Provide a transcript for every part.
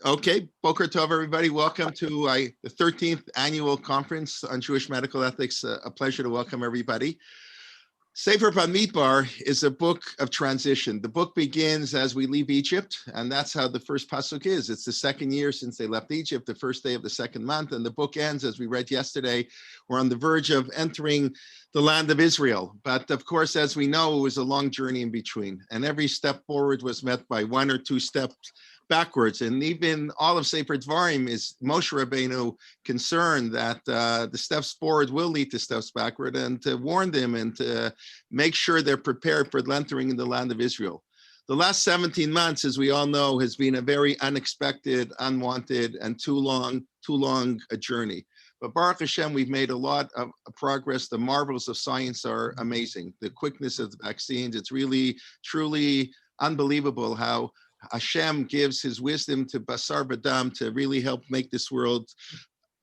Okay, Boker Tov, everybody. Welcome to the 13th annual conference on Jewish medical ethics. A pleasure to welcome everybody. Sefer Bamidbar is a book of transition. The book begins as we leave Egypt, and that's how the first pasuk is. It's the second year since they left Egypt, the first day of the second month, and the book ends, as we read yesterday, we're on the verge of entering the land of Israel. But of course, as we know, it was a long journey in between, and every step forward was met by one or two steps backwards. And even all of Sefer Dvarim is Moshe Rabbeinu concerned that the steps forward will lead to steps backward, and to warn them and to make sure they're prepared for entering in the land of Israel. The last 17 months, as we all know, has been a very unexpected, unwanted, and too long a journey. But Baruch Hashem, we've made a lot of progress. The marvels of science are amazing. The quickness of the vaccines, it's really, truly unbelievable how Hashem gives his wisdom to Basar Badam to really help make this world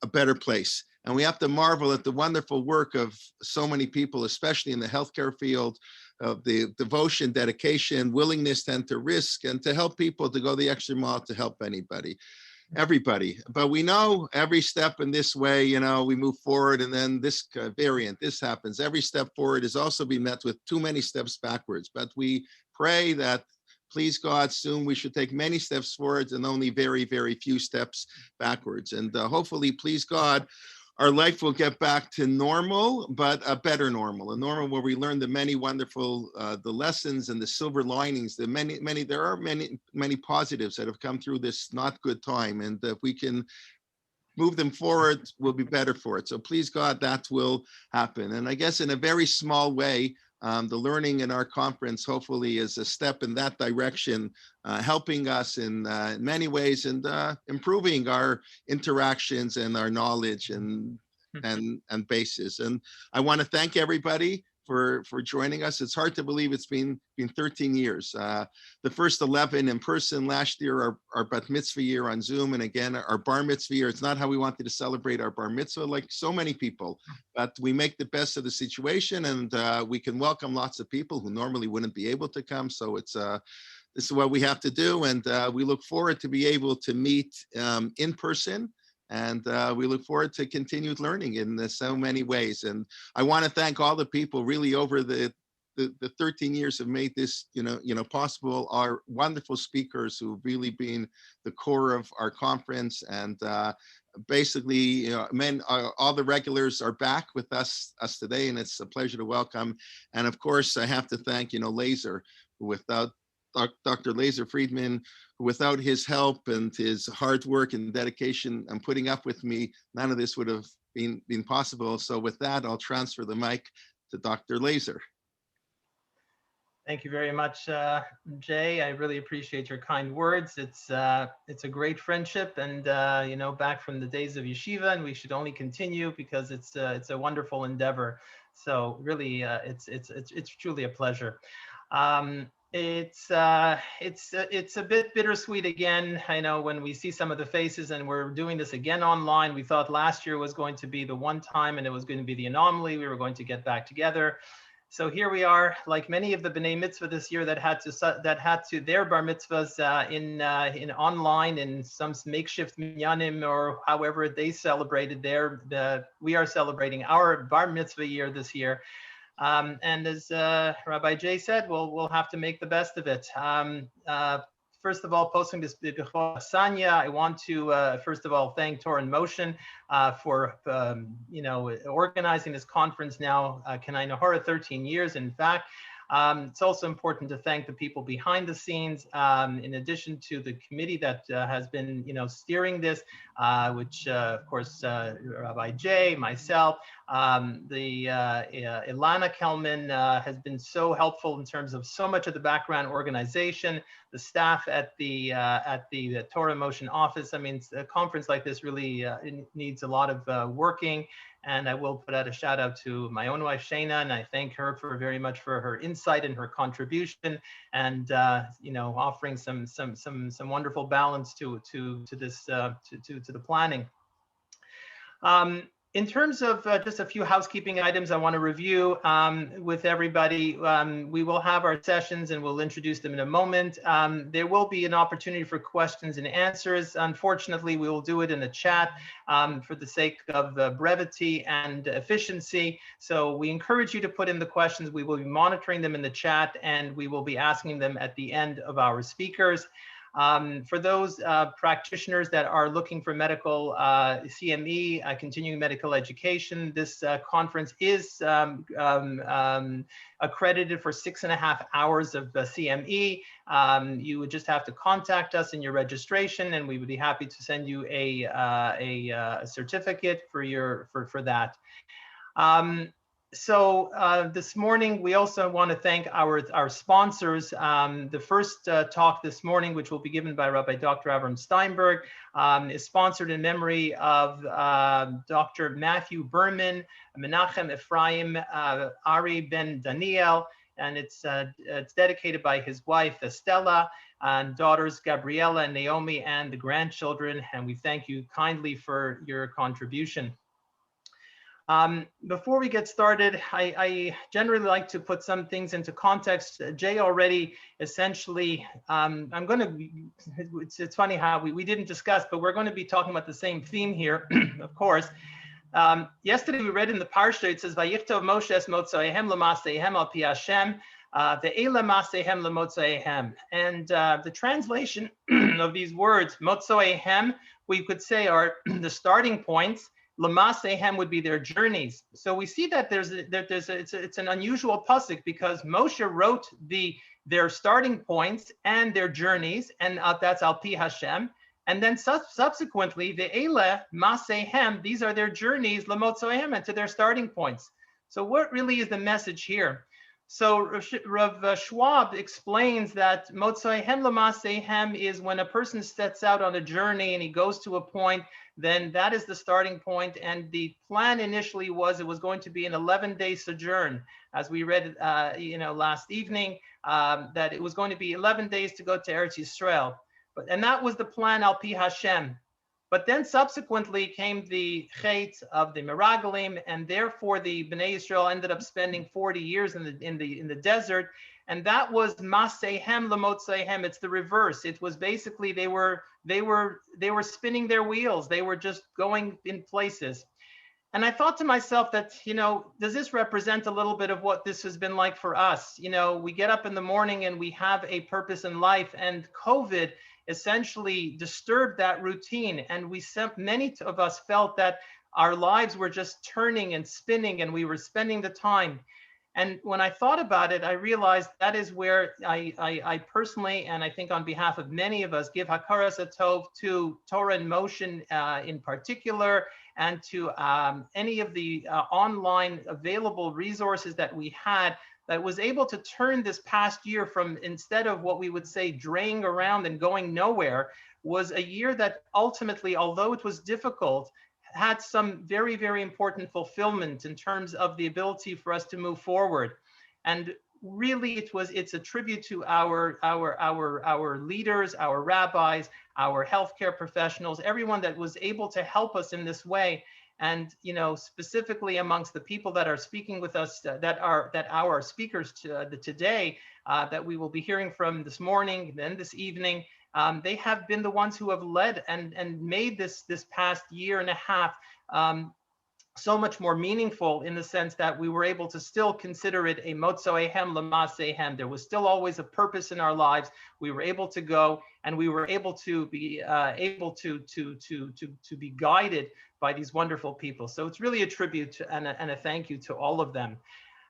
a better place. And we have to marvel at the wonderful work of so many people, especially in the healthcare field, of the devotion, dedication, willingness to risk, and to help people to go the extra mile to help everybody. But we know every step in this way, we move forward, and then this variant, this happens. Every step forward is also being met with too many steps backwards. But we pray that, please God, soon we should take many steps forwards and only very, very few steps backwards. And hopefully, please God, our life will get back to normal, but a better normal, a normal where we learn the many wonderful, the lessons and the silver linings, there are many positives that have come through this not good time. And if we can move them forward, we'll be better for it. So please God, that will happen. And I guess in a very small way, the learning in our conference hopefully is a step in that direction, helping us in many ways and improving our interactions and our knowledge and basis. And I want to thank everybody for joining us. It's hard to believe it's been 13 years. The first 11 in person last year, our bat mitzvah year on Zoom, and again, our bar mitzvah year. It's not how we wanted to celebrate our bar mitzvah, like so many people, but we make the best of the situation, and we can welcome lots of people who normally wouldn't be able to come. So this is what we have to do, and we look forward to be able to meet in person. And we look forward to continued learning in so many ways. And I want to thank all the people really over the 13 years have made this, possible. Our wonderful speakers who've really been the core of our conference. And basically, all the regulars are back with us today, and it's a pleasure to welcome. And of course, I have to thank, Laser, without Dr. Laser Friedman, without his help and his hard work and dedication and putting up with me, none of this would have been possible. So with that, I'll transfer the mic to Dr. Laser. Thank you very much, Jay. I really appreciate your kind words. It's a great friendship, and back from the days of yeshiva, and we should only continue because it's a wonderful endeavor. So really, it's truly a pleasure. It's a bit bittersweet again. I know when we see some of the faces, and we're doing this again online. We thought last year was going to be the one time, and it was going to be the anomaly. We were going to get back together. So here we are, like many of the B'nai Mitzvah this year that had to their bar mitzvahs in online in some makeshift minyanim or however they celebrated we are celebrating our bar mitzvah year this year. And as Rabbi Jay said, we'll have to make the best of it. First of all, posting this Sanya, I want to first of all thank Torah in Motion for organizing this conference now. Kenai Nahara, 13 years, in fact. It's also important to thank the people behind the scenes, in addition to the committee that has been, steering this, which, of course, Rabbi Jay, myself, Ilana Kelman has been so helpful in terms of so much of the background organization, the staff at the Torah Motion office. I mean, a conference like this really needs a lot of working. And I will put out a shout out to my own wife, Shana, and I thank her very much for her insight and her contribution, and offering some wonderful balance to this to the planning. In terms of just a few housekeeping items I want to review with everybody, we will have our sessions and we'll introduce them in a moment. There will be an opportunity for questions and answers. Unfortunately, we will do it in a chat for the sake of brevity and efficiency. So we encourage you to put in the questions. We will be monitoring them in the chat and we will be asking them at the end of our speakers. For those practitioners that are looking for medical CME, continuing medical education, this conference is accredited for 6.5 hours of CME. You would just have to contact us in your registration, and we would be happy to send you a certificate for that. So this morning, we also want to thank our sponsors. The first talk this morning, which will be given by Rabbi Dr. Avraham Steinberg, is sponsored in memory of Dr. Matthew Berman, Menachem Ephraim, Ari Ben Daniel, and it's dedicated by his wife, Estella, and daughters, Gabriella and Naomi, and the grandchildren, and we thank you kindly for your contribution. Before we get started, I generally like to put some things into context. Jay already essentially, it's funny how we didn't discuss, but we're going to be talking about the same theme here, of course. Yesterday we read in the Parsha, it says, Vayichtov Moshe es motzaehem l'maseihem al pi Hashem, ve'ela maseihem l'motzaehem. And the translation of these words, motzaehem, we could say are the starting points. L'maseihem would be their journeys. So we see that it's an unusual pasuk because Moshe wrote their starting points and their journeys, and that's al pi Hashem. And then subsequently, the Eile Maseihem, these are their journeys, Lamotzoehem, and to their starting points. So what really is the message here? So Rav Schwab explains that Motzoehem Lamaseihem is when a person sets out on a journey and he goes to a point, then that is the starting point. And the plan initially was it was going to be an 11-day sojourn, as we read, last evening, that it was going to be 11 days to go to Eretz Yisrael. And that was the plan al pi Hashem. But then subsequently came the Chet of the Meraglim, and therefore the Bnei Yisrael ended up spending 40 years in the desert, and that was Maseihem Lamotzehem. It's the reverse. It was basically they were spinning their wheels. They were just going in places. And I thought to myself that, does this represent a little bit of what this has been like for us? We get up in the morning and we have a purpose in life, and COVID essentially disturbed that routine. And many of us felt that our lives were just turning and spinning and we were spending the time. And when I thought about it, I realized that is where I personally, and I think on behalf of many of us, give hakaras hatov to Torah in Motion in particular, and to any of the online available resources that we had that was able to turn this past year from, instead of what we would say draying around and going nowhere, was a year that ultimately, although it was difficult, had some very, very important fulfillment in terms of the ability for us to move forward. And really it's a tribute to our leaders, our rabbis, our healthcare professionals, everyone that was able to help us in this way. And specifically amongst the people that are speaking with us, that our speakers today, that we will be hearing from this morning, then this evening, they have been the ones who have led and made this past year and a half so much more meaningful, in the sense that we were able to still consider it a motzoehem lamaseihem. There was still always a purpose in our lives. We were able to go, and we were able to be to be guided by these wonderful people. So it's really a tribute and a thank you to all of them.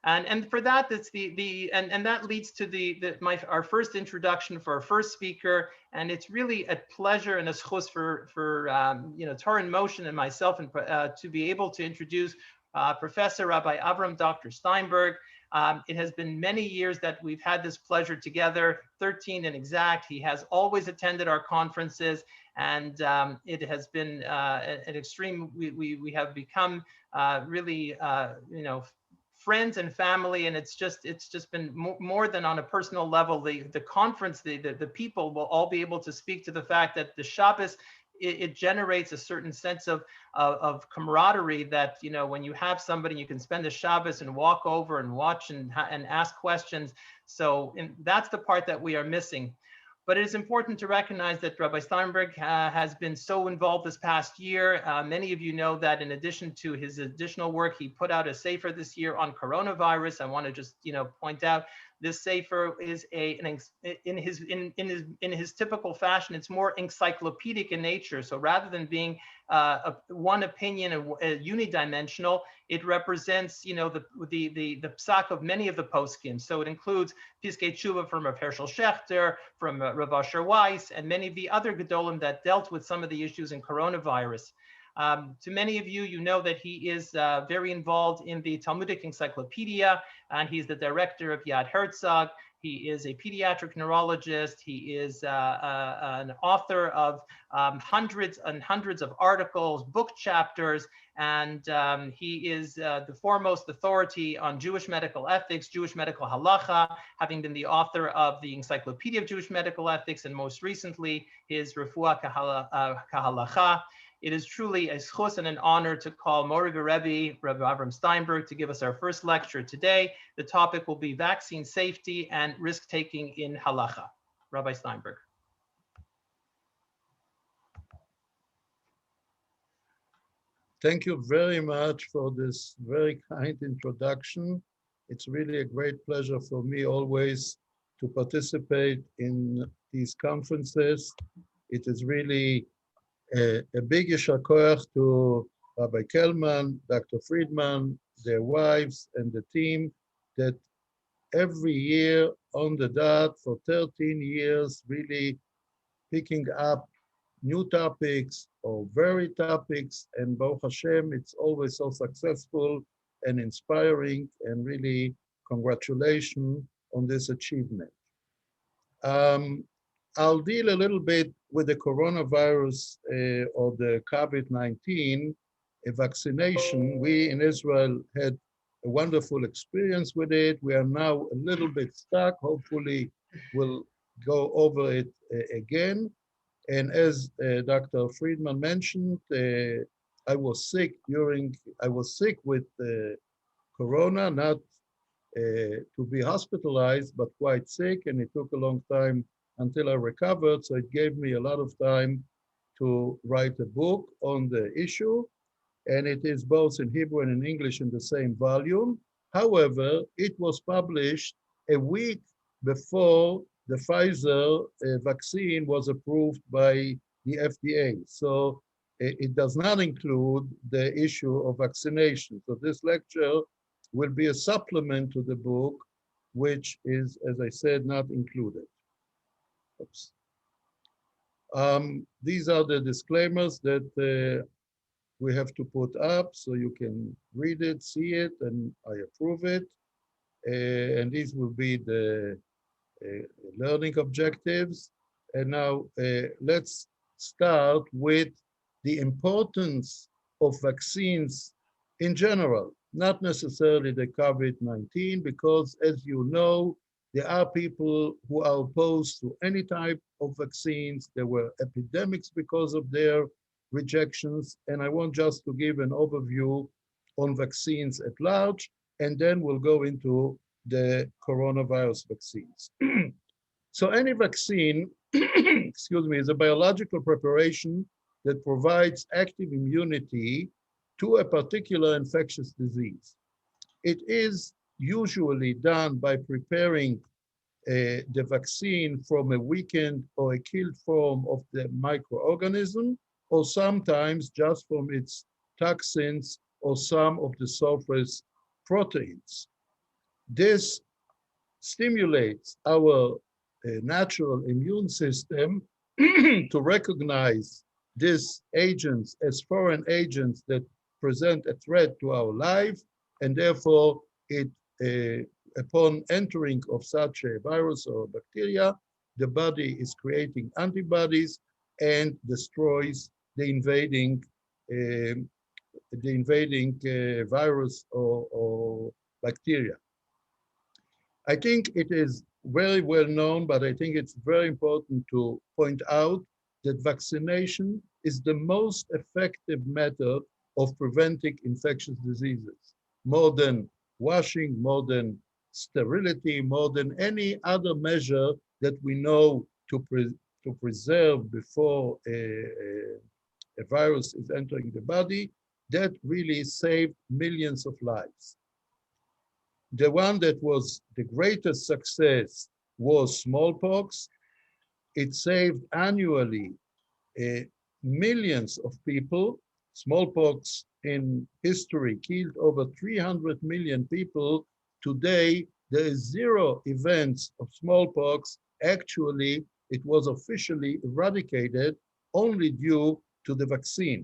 And for that, it's and that leads to our first introduction for our first speaker. And it's really a pleasure and a schus for Torah in Motion and myself, and to be able to introduce Professor Rabbi Avraham Dr. Steinberg. It has been many years that we've had this pleasure together, 13 in exact. He has always attended our conferences, and it has been an extreme. We have become really friends and family, and it's just been more than on a personal level. The conference, the people will all be able to speak to the fact that the Shabbos it generates a certain sense of camaraderie that, you know, when you have somebody, you can spend the Shabbos and walk over and watch and ask questions. So that's the part that we are missing. But it is important to recognize that Rabbi Steinberg has been so involved this past year. Many of you know that in addition to his additional work, he put out a sefer this year on coronavirus. I want to just, you know, point out this sefer is in his typical fashion. It's more encyclopedic in nature. So rather than being one opinion, unidimensional, it represents, you know, the psak of many of the poskim. So it includes Piskei Tshuva from Rav Hershel Schachter, from Rav Asher Weiss, and many of the other Gedolim that dealt with some of the issues in coronavirus. To many of you, you know that he is very involved in the Talmudic Encyclopedia, and he's the director of Yad Herzog. He is a pediatric neurologist. He is an author of hundreds and hundreds of articles, book chapters, and he is the foremost authority on Jewish medical ethics, Jewish medical halacha, having been the author of the Encyclopedia of Jewish Medical Ethics, and most recently, his Refuah Kahalacha. It is truly a zchus and an honor to call Mori Rebbe, Rabbi Avraham Steinberg, to give us our first lecture today. The topic will be vaccine safety and risk-taking in halacha. Rabbi Steinberg. Thank you very much for this very kind introduction. It's really a great pleasure for me always to participate in these conferences. It is really a big yashar koach to Rabbi Kelman, Dr. Friedman, their wives, and the team that every year on the dot for 13 years, really picking up new topics or very topics, and Baruch Hashem, it's always so successful and inspiring, and really congratulations on this achievement. I'll deal a little bit with the coronavirus or the COVID-19 vaccination. We in Israel had a wonderful experience with it. We are now a little bit stuck. Hopefully we'll go over it again. And as Dr. Friedman mentioned, I was sick with corona, not to be hospitalized, but quite sick, and it took a long time until I recovered. So it gave me a lot of time to write a book on the issue, and it is both in Hebrew and in English in the same volume. However, it was published a week before the Pfizer vaccine was approved by the FDA. So it does not include the issue of vaccination. So this lecture will be a supplement to the book, which is, as I said, not included. Oops. These are the disclaimers that we have to put up so you can read it, see it, and I approve it. And these will be the learning objectives. And now let's start with the importance of vaccines in general, not necessarily the COVID-19, because as you know, there are people who are opposed to any type of vaccines. There were epidemics because of their rejections. And I want just to give an overview on vaccines at large, and then we'll go into the coronavirus vaccines. So any vaccine, excuse me, is a biological preparation that provides active immunity to a particular infectious disease. It is usually done by preparing the vaccine from a weakened or a killed form of the microorganism, or sometimes just from its toxins or some of the surface proteins. This stimulates our natural immune system to recognize these agents as foreign agents that present a threat to our life, and therefore it upon entering of such a virus or bacteria, the body is creating antibodies and destroys the invading virus or bacteria. I think it is very well known, but I think it's very important to point out that vaccination is the most effective method of preventing infectious diseases, more than washing, more than sterility, more than any other measure that we know to preserve before a virus is entering the body. That really saved millions of lives. The one that was the greatest success was smallpox. It saved annually millions of people. Smallpox in history killed over 300 million people. Today, there is 0 events of smallpox. Actually, it was officially eradicated only due to the vaccine.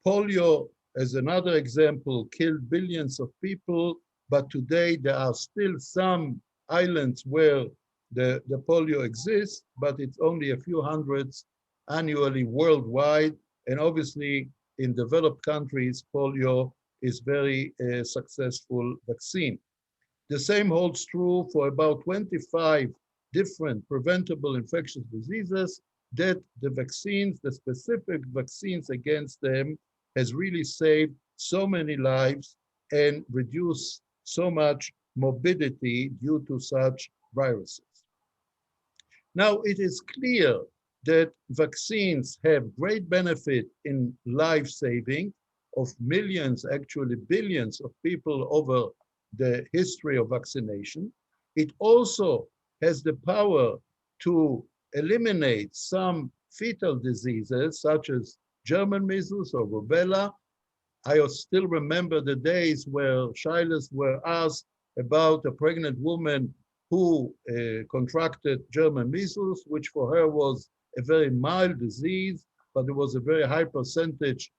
Polio, as another example, killed billions of people, but today there are still some islands where the polio exists, but it's only a few hundreds annually worldwide. And obviously, in developed countries, polio is very successful vaccine. The same holds true for about 25 different preventable infectious diseases that the vaccines, the specific vaccines against them, has really saved so many lives and reduced so much morbidity due to such viruses. Now, it is clear that vaccines have great benefit in life saving of millions, actually billions of people over the history of vaccination. It also has the power to eliminate some fetal diseases such as German measles or rubella. I still remember the days where shilas were asked about a pregnant woman who contracted German measles, which for her was a very mild disease, but there was a very high percentage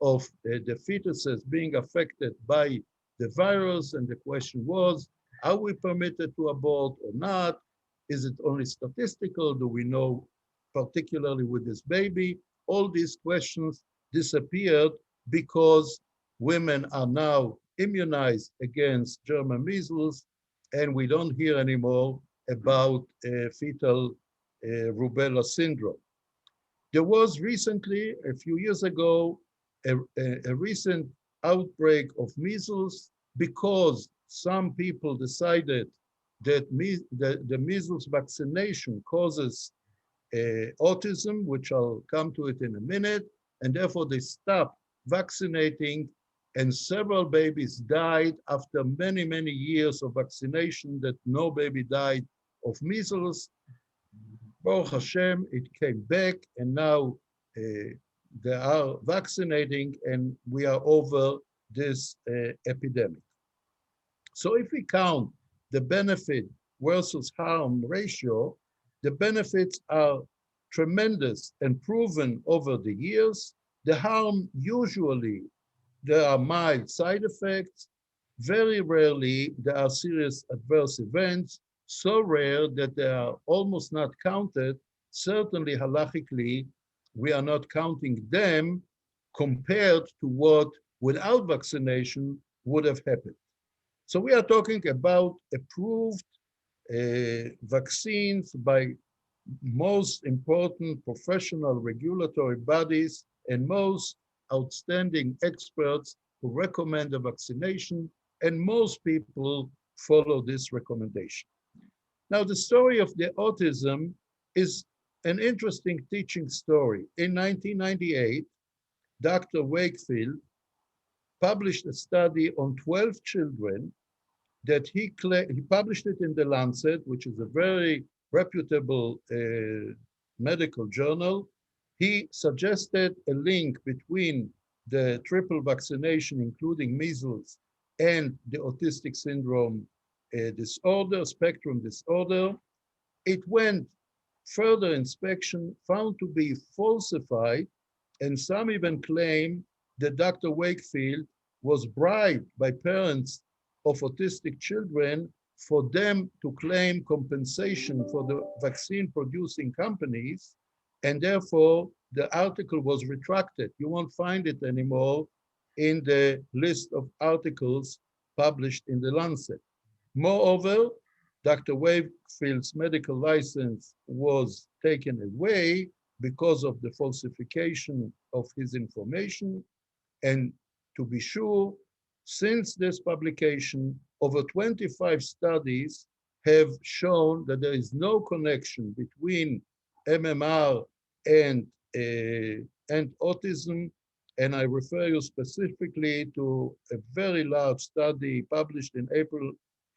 of the fetuses being affected by the virus. And the question was, are we permitted to abort or not? Is it only statistical? Do we know, particularly with this baby? All these questions disappeared because women are now immunized against German measles, and we don't hear anymore about fetal rubella syndrome. There was recently, a few years ago, a recent outbreak of measles because some people decided that the measles vaccination causes autism, which I'll come to it in a minute, and therefore they stopped vaccinating, and several babies died after many, many years of vaccination that no baby died of measles. Baruch Hashem, it came back, and now they are vaccinating, and we are over this epidemic. So if we count the benefit versus harm ratio, the benefits are tremendous and proven over the years. The harm, usually, there are mild side effects. Very rarely, there are serious adverse events, so rare that they are almost not counted. Certainly, halachically, we are not counting them compared to what without vaccination would have happened. So we are talking about approved vaccines by most important professional regulatory bodies and most outstanding experts who recommend the vaccination, and most people follow this recommendation. Now, the story of the autism is an interesting teaching story. In 1998, Dr. Wakefield published a study on 12 children that he published it in the Lancet, which is a very reputable medical journal. He suggested a link between the triple vaccination, including measles, and the autistic syndrome disorder, spectrum disorder. It went further inspection, found to be falsified, and some even claim that Dr. Wakefield was bribed by parents of autistic children for them to claim compensation for the vaccine producing companies, and therefore the article was retracted. You won't find it anymore in the list of articles published in the Lancet. Moreover, Dr. Wakefield's medical license was taken away because of the falsification of his information. And to be sure, since this publication, over 25 studies have shown that there is no connection between MMR and autism. And I refer you specifically to a very large study published in April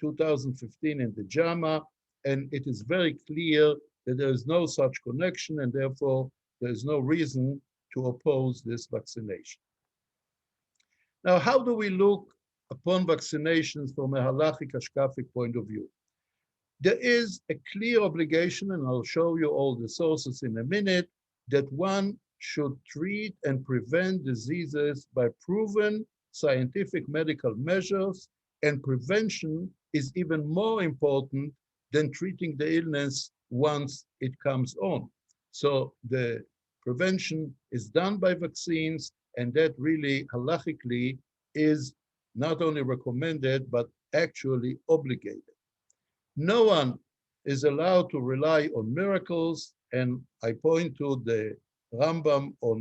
2015 in the JAMA, and it is very clear that there is no such connection, and therefore there is no reason to oppose this vaccination. Now, how do we look upon vaccinations from a halachic hashkafic point of view? There is a clear obligation, and I'll show you all the sources in a minute, that one should treat and prevent diseases by proven scientific medical measures, and prevention is even more important than treating the illness once it comes on. So the prevention is done by vaccines, and that really halachically is not only recommended, but actually obligated. No one is allowed to rely on miracles, and I point to the Rambam on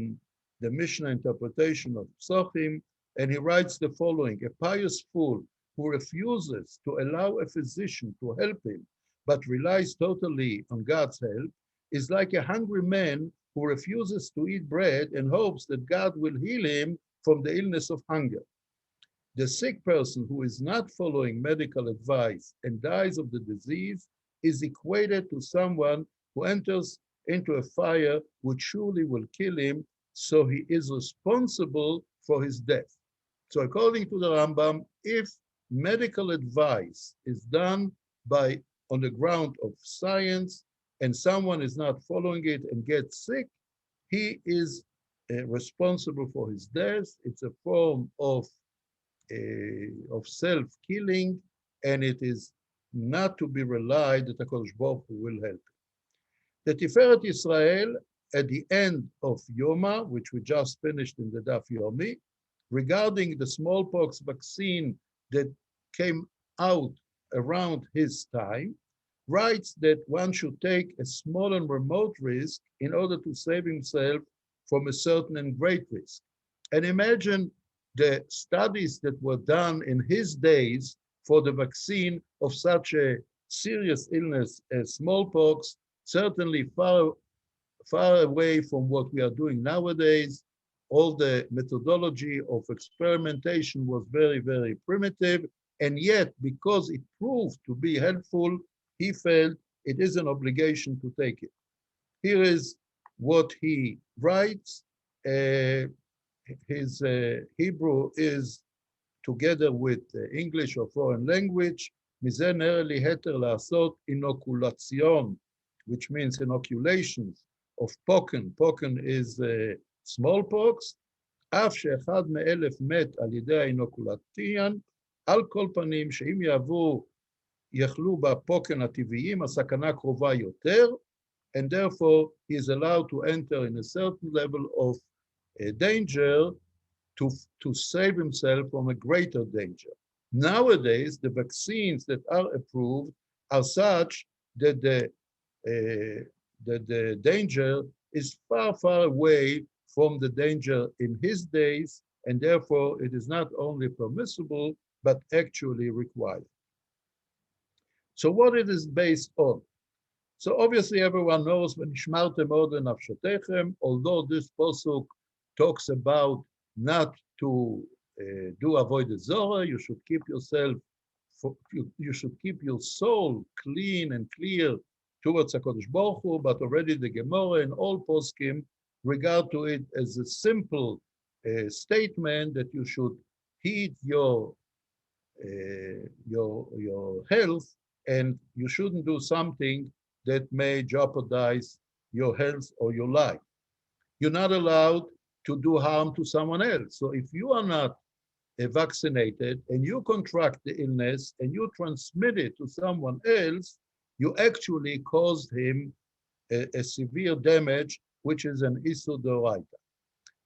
the Mishnah interpretation of Psochim, and he writes the following: a pious fool who refuses to allow a physician to help him, but relies totally on God's help, is like a hungry man who refuses to eat bread and hopes that God will heal him from the illness of hunger. The sick person who is not following medical advice and dies of the disease is equated to someone who enters into a fire which surely will kill him, so he is responsible for his death. So according to the Rambam, if medical advice is done on the ground of science and someone is not following it and gets sick, he is responsible for his death. It's a form of self-killing, and it is not to be relied that HaKadosh Baruch Hu will help. The Tiferet Israel, at the end of Yoma, which we just finished in the Daf Yomi, regarding the smallpox vaccine that came out around his time, writes that one should take a small and remote risk in order to save himself from a certain and great risk. And imagine the studies that were done in his days for the vaccine of such a serious illness as smallpox, certainly far away from what we are doing nowadays. All the methodology of experimentation was very, very primitive, and yet because it proved to be helpful, he felt it is an obligation to take it. Here is what he writes. His Hebrew is together with English or foreign language. מזה נראה לי היתר לעשות inoculación, which means inoculations of pocken. Pocken is smallpox. אף שאחד מאלף מת על ידי האינוקולטיין, על כל פנים שאם יאכלו בפוקן הטבעיים, הסכנה קרובה יותר, and therefore he is allowed to enter in a certain level of danger to save himself from a greater danger. Nowadays, the vaccines that are approved are such that the danger is far, far away from the danger in his days, and therefore it is not only permissible, but actually required. So what it is based on? So obviously everyone knows, "V'nishmartem od lenafshotechem," although this pasuk talks about not to do avodah zorah, you should keep yourself, you should keep your soul clean and clear towards HaKadosh Baruch Hu, but already the Gemara and all poskim regard to it as a simple statement that you should heed your health, and you shouldn't do something that may jeopardize your health or your life. You're not allowed to do harm to someone else. So if you are not vaccinated and you contract the illness and you transmit it to someone else, you actually caused him a severe damage, which is an issur d'oraita.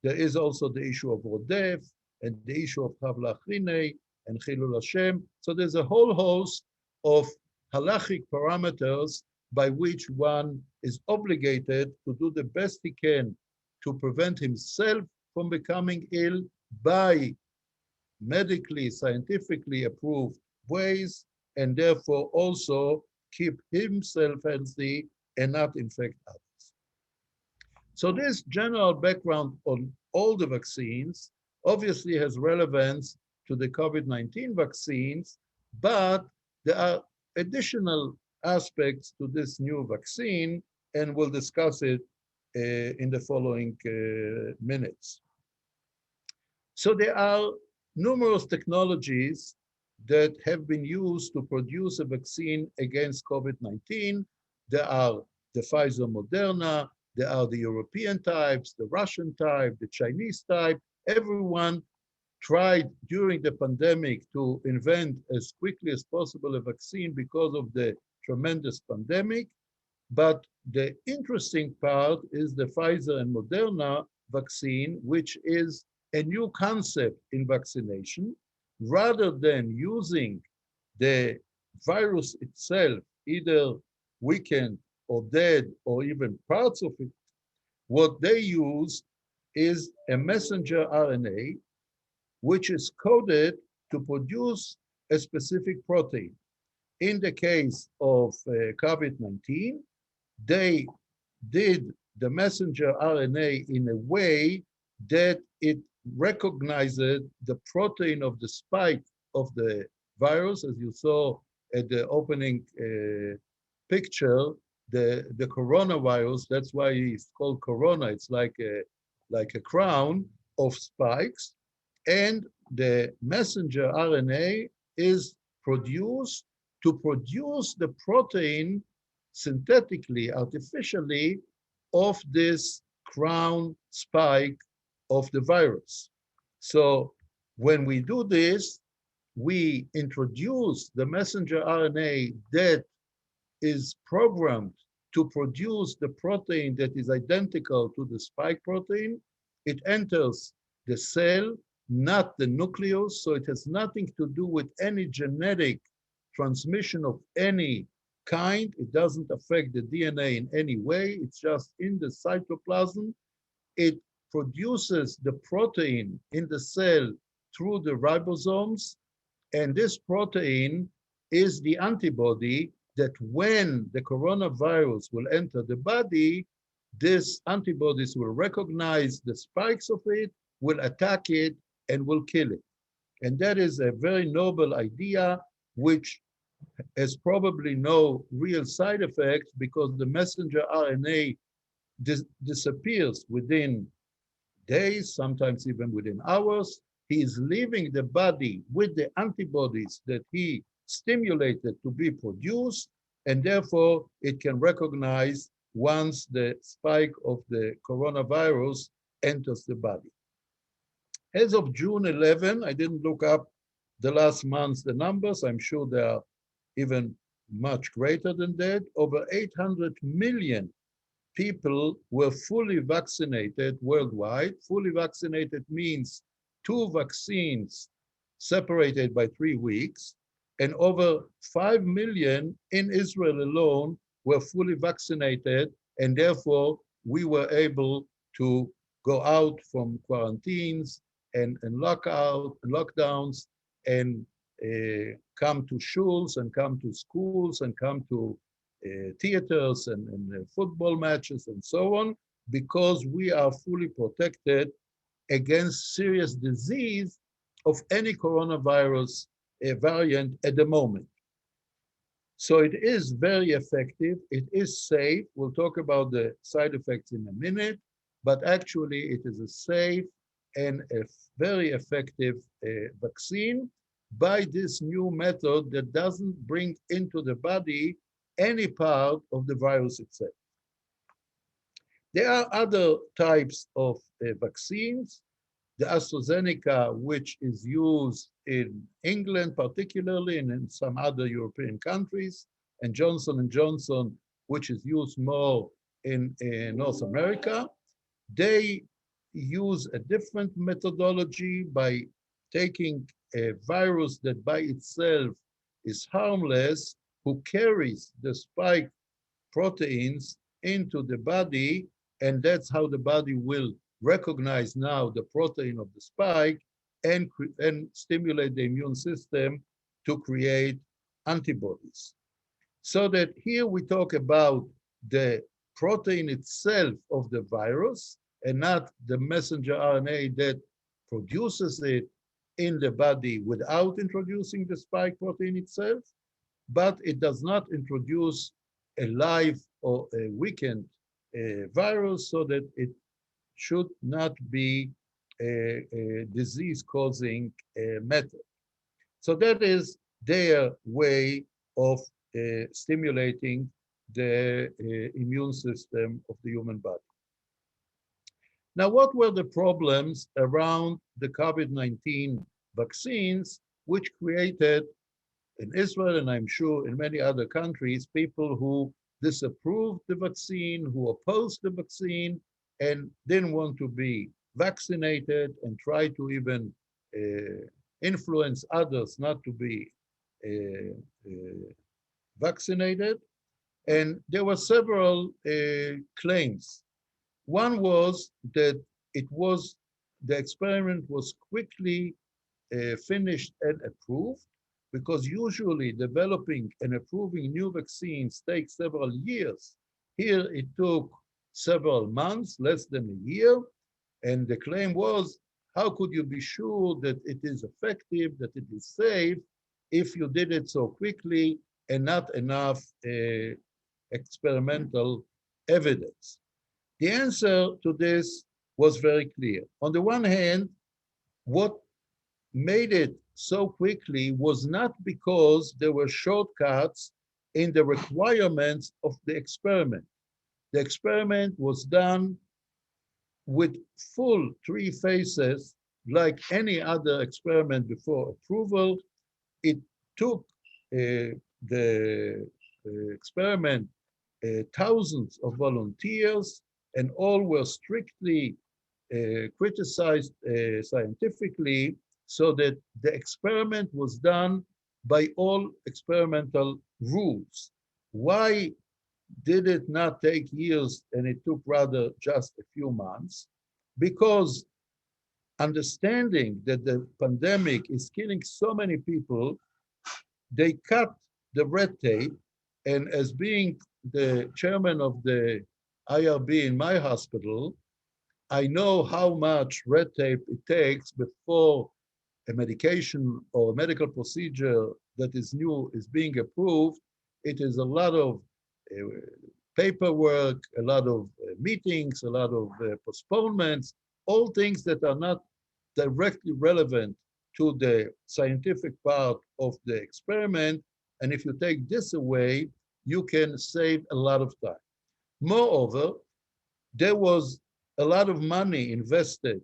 There is also the issue of rodef and the issue of chavla chinei and chilul Hashem. So there's a whole host of halachic parameters by which one is obligated to do the best he can to prevent himself from becoming ill by medically, scientifically approved ways, and therefore also keep himself healthy and not infect others. So this general background on all the vaccines obviously has relevance to the COVID-19 vaccines, but there are additional aspects to this new vaccine, and we'll discuss it in the following minutes. So there are numerous technologies that have been used to produce a vaccine against COVID-19. There are the Pfizer Moderna, there are the European types, the Russian type, the Chinese type. Everyone tried during the pandemic to invent as quickly as possible a vaccine because of the tremendous pandemic. But the interesting part is the Pfizer and Moderna vaccine, which is a new concept in vaccination. Rather than using the virus itself, either weakened or dead or even parts of it, what they use is a messenger RNA, which is coded to produce a specific protein. In the case of COVID-19, they did the messenger RNA in a way that it recognizes the protein of the spike of the virus, as you saw at the opening picture, the coronavirus. That's why it's called corona. It's like a crown of spikes, and the messenger RNA is produced to produce the protein synthetically, artificially, of this crown spike of the virus. So when we do this, we introduce the messenger RNA that is programmed to produce the protein that is identical to the spike protein. It enters the cell, not the nucleus, so it has nothing to do with any genetic transmission of any kind. It doesn't affect the DNA in any way. It's just in the cytoplasm. It produces the protein in the cell through the ribosomes, and this protein is the antibody that when the coronavirus will enter the body, these antibodies will recognize the spikes of it, will attack it, and will kill it. And that is a very noble idea, which has probably no real side effects because the messenger RNA disappears within days, sometimes even within hours. He is leaving the body with the antibodies that he stimulated to be produced, and therefore it can recognize once the spike of the coronavirus enters the body. As of June 11, I didn't look up the last month's the numbers. I'm sure they are even much greater than that. Over 800 million people were fully vaccinated worldwide. Fully vaccinated means 2 vaccines separated by 3 weeks, and over 5 million in Israel alone were fully vaccinated, and therefore we were able to go out from quarantines and lockdowns and come to shuls and come to schools and come to theaters and football matches and so on, because we are fully protected against serious disease of any coronavirus variant at the moment. So it is very effective. It is safe. We'll talk about the side effects in a minute, but actually it is a safe and a very effective vaccine by this new method that doesn't bring into the body any part of the virus itself. There are other types of vaccines. The AstraZeneca, which is used in England particularly and in some other European countries, and Johnson & Johnson, which is used more in North America. They use a different methodology by taking a virus that by itself is harmless, who carries the spike proteins into the body, and that's how the body will recognize now the protein of the spike and stimulate the immune system to create antibodies. So that here we talk about the protein itself of the virus and not the messenger RNA that produces it in the body without introducing the spike protein itself, but it does not introduce a live or a weakened virus, so that it should not be a disease-causing method. So that is their way of stimulating the immune system of the human body. Now, what were the problems around the COVID-19 vaccines, which created in Israel, and I'm sure in many other countries, people who disapproved the vaccine, who opposed the vaccine, and didn't want to be vaccinated and try to even influence others not to be vaccinated. And there were several claims. One was that the experiment was quickly finished and approved, because usually developing and approving new vaccines takes several years. Here it took several months, less than a year, and the claim was, how could you be sure that it is effective, that it is safe, if you did it so quickly and not enough experimental evidence? The answer to this was very clear. On the one hand, what made it so quickly was not because there were shortcuts in the requirements of the experiment. The experiment was done with full 3 phases, like any other experiment before approval. It took the experiment thousands of volunteers, and all were strictly criticized scientifically, so that the experiment was done by all experimental rules. Why did it not take years and it took rather just a few months? Because understanding that the pandemic is killing so many people, they cut the red tape. And as being the chairman of the IRB in my hospital, I know how much red tape it takes before a medication or a medical procedure that is new is being approved. It is a lot of paperwork, a lot of meetings, a lot of postponements, all things that are not directly relevant to the scientific part of the experiment. And if you take this away, you can save a lot of time. Moreover, there was a lot of money invested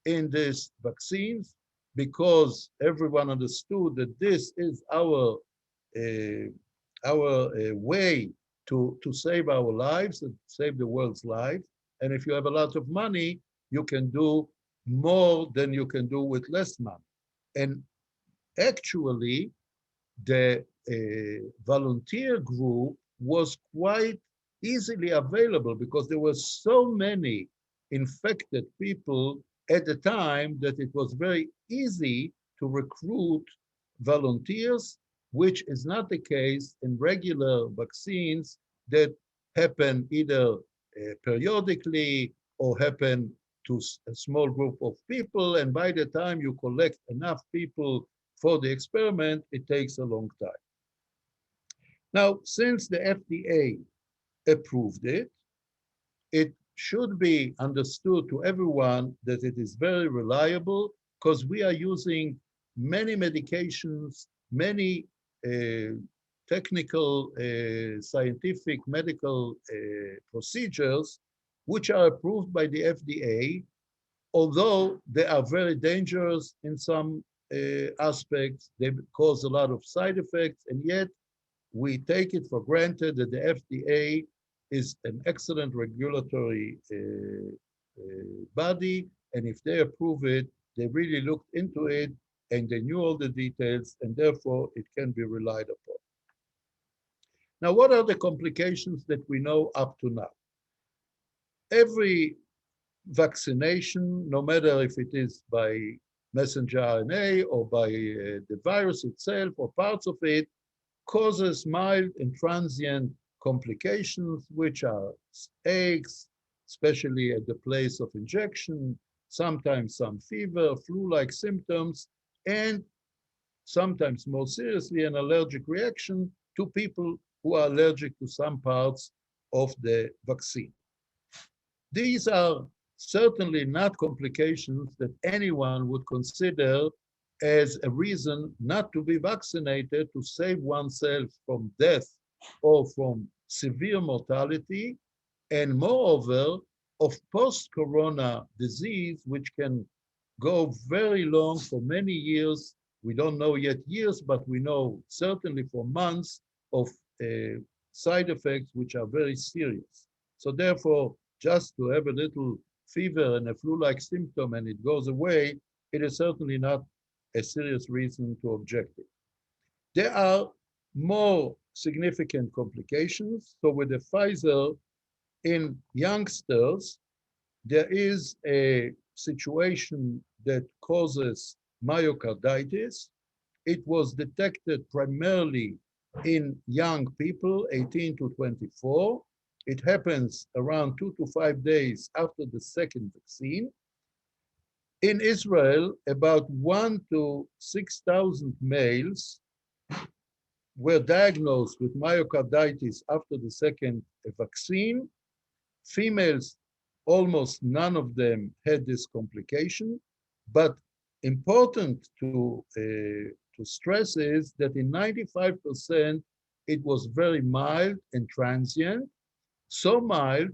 in these vaccines, because everyone understood that this is our way to save our lives and save the world's life. And if you have a lot of money, you can do more than you can do with less money. And actually, the volunteer group was quite easily available, because there were so many infected people at the time that it was very easy to recruit volunteers, which is not the case in regular vaccines that happen either periodically or happen to a small group of people. And by the time you collect enough people for the experiment, it takes a long time. Now, since the FDA approved it, it should be understood to everyone that it is very reliable, because we are using many medications, many technical, scientific, medical procedures, which are approved by the FDA, although they are very dangerous in some aspects. They cause a lot of side effects, and yet we take it for granted that the FDA is an excellent regulatory body, and if they approve it, they really looked into it and they knew all the details, and therefore it can be relied upon. Now, what are the complications that we know up to now? Every vaccination, no matter if it is by messenger RNA or by the virus itself or parts of it, causes mild and transient complications, which are aches, especially at the place of injection, sometimes some fever, flu-like symptoms, and sometimes more seriously, an allergic reaction to people who are allergic to some parts of the vaccine. These are certainly not complications that anyone would consider as a reason not to be vaccinated to save oneself from death or from severe mortality, and moreover, of post-corona disease, which can go very long for many years. We don't know yet years, but we know certainly for months of side effects which are very serious. So therefore, just to have a little fever and a flu-like symptom and it goes away, it is certainly not a serious reason to object it. There are more significant complications. So with the Pfizer in youngsters, there is a situation that causes myocarditis. It was detected primarily in young people, 18 to 24. It happens around 2 to 5 days after the second vaccine. In Israel, about 1 to 6,000 males were diagnosed with myocarditis after the second vaccine. Females, almost none of them had this complication, but important to stress is that in 95%, it was very mild and transient, so mild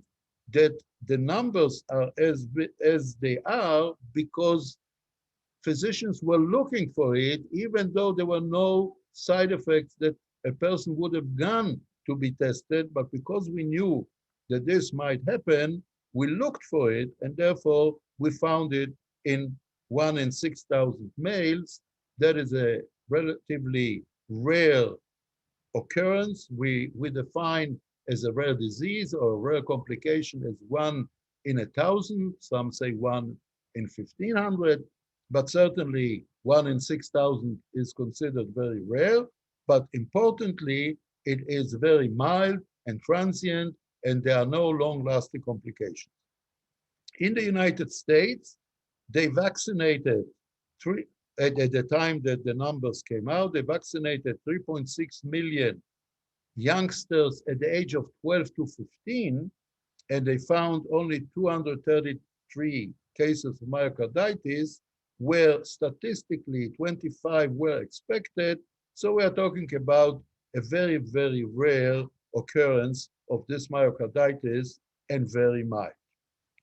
that the numbers are as they are because physicians were looking for it, even though there were no side effects that a person would have gone to be tested, but because we knew that this might happen, we looked for it, and therefore we found it in 1 in 6,000 males. That is a relatively rare occurrence. We define as a rare disease or a rare complication as 1 in 1,000. Some say 1 in 1,500, but certainly 1 in 6,000 is considered very rare. But importantly, it is very mild and transient, and there are no long-lasting complications. In the United States, they vaccinated at the time that the numbers came out, they vaccinated 3.6 million youngsters at the age of 12 to 15, and they found only 233 cases of myocarditis, where statistically 25 were expected. So we are talking about a very, very rare occurrence of this myocarditis and very mild.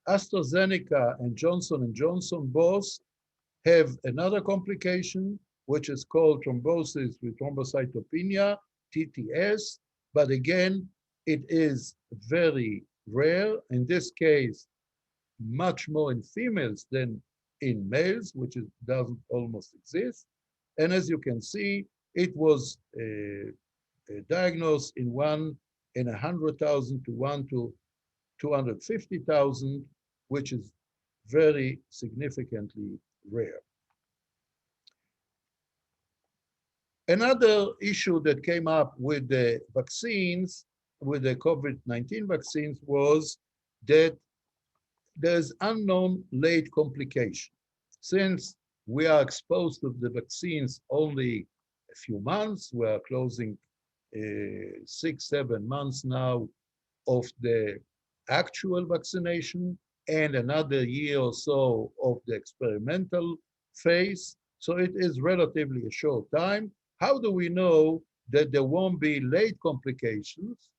AstraZeneca and Johnson & Johnson both have another complication, which is called thrombosis with thrombocytopenia, TTS, but again, it is very rare. In this case, much more in females than in males, which doesn't almost exist. And as you can see, it was diagnosed in 1 in 100,000 to 1 to 250,000, which is very significantly rare. Another issue that came up with the vaccines, with the COVID-19 vaccines, was that there's unknown late complication. Since we are exposed to the vaccines only a few months, we are closing 6-7 months now of the actual vaccination and another year or so of the experimental phase. So it is relatively a short time. How do we know that there won't be late complications?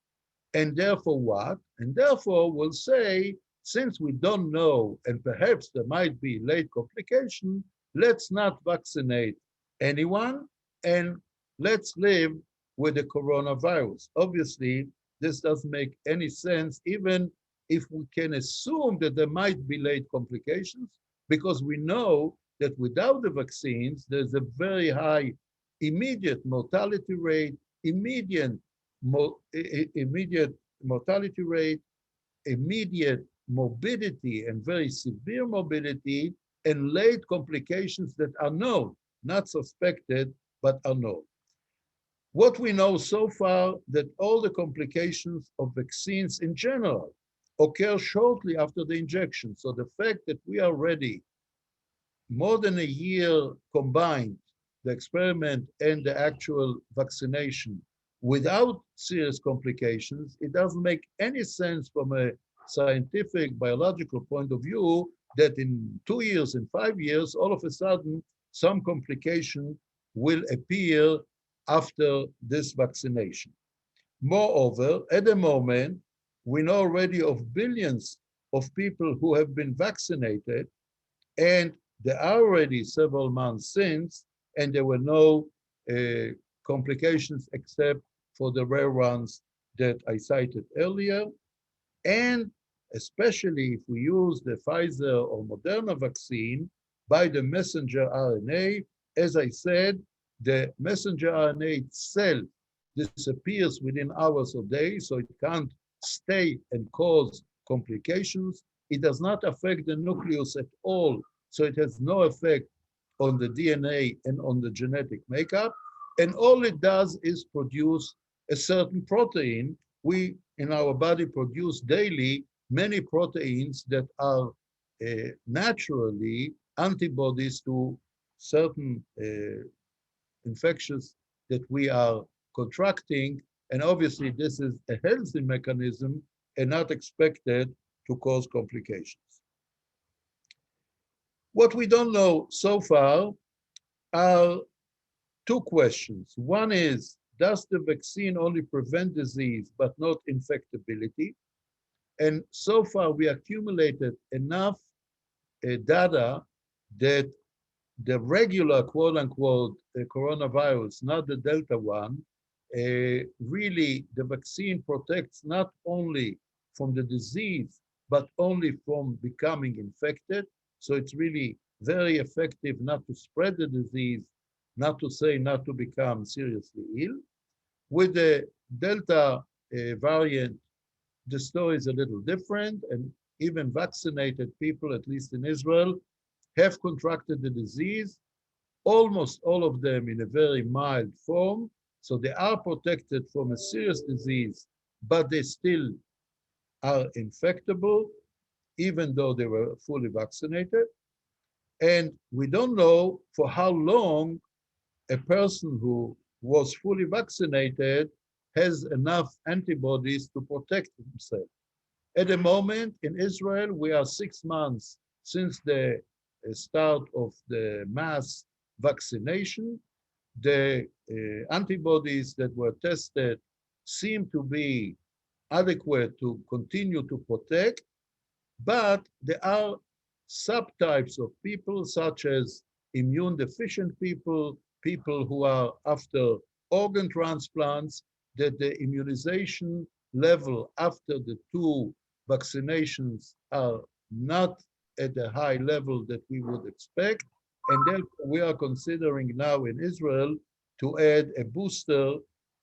And therefore what? And therefore we'll say, since we don't know, and perhaps there might be late complication, let's not vaccinate anyone and let's live with the coronavirus. Obviously, this doesn't make any sense, even if we can assume that there might be late complications, because we know that without the vaccines, there's a very high immediate mortality rate, immediate immediate mortality rate, immediate morbidity and very severe morbidity, and late complications that are known, not suspected, but are known. What we know so far, that all the complications of vaccines in general occur shortly after the injection. So the fact that we are ready more than a year combined, the experiment and the actual vaccination, without serious complications, it doesn't make any sense from a scientific, biological point of view that in 2 years, in 5 years, all of a sudden, some complication will appear after this vaccination. Moreover, at the moment, we know already of billions of people who have been vaccinated, and there are already several months since, and there were no complications except for the rare ones that I cited earlier. And especially if we use the Pfizer or Moderna vaccine by the messenger RNA, as I said, the messenger RNA itself disappears within hours or days, so it can't stay and cause complications. It does not affect the nucleus at all, so it has no effect on the DNA and on the genetic makeup. And all it does is produce a certain protein. We, in our body, produce daily many proteins that are naturally antibodies to certain infections that we are contracting. And obviously, this is a healthy mechanism and not expected to cause complications. What we don't know so far are two questions. One is, does the vaccine only prevent disease but not infectability? And so far, we accumulated enough data that the regular, quote unquote, coronavirus, not the Delta one, really the vaccine protects not only from the disease, but only from becoming infected. So it's really very effective not to spread the disease, not to say not to become seriously ill. With the Delta variant, the story is a little different, and even vaccinated people, at least in Israel, have contracted the disease, almost all of them in a very mild form. So they are protected from a serious disease, but they still are infectable, even though they were fully vaccinated. And we don't know for how long a person who was fully vaccinated has enough antibodies to protect himself. At the moment in Israel, we are 6 months since the start of the mass vaccination. The antibodies that were tested seem to be adequate to continue to protect, but there are subtypes of people, such as immune deficient people, people who are after organ transplants, that the immunization level after the 2 vaccinations are not at a high level that we would expect. And therefore, we are considering now in Israel to add a booster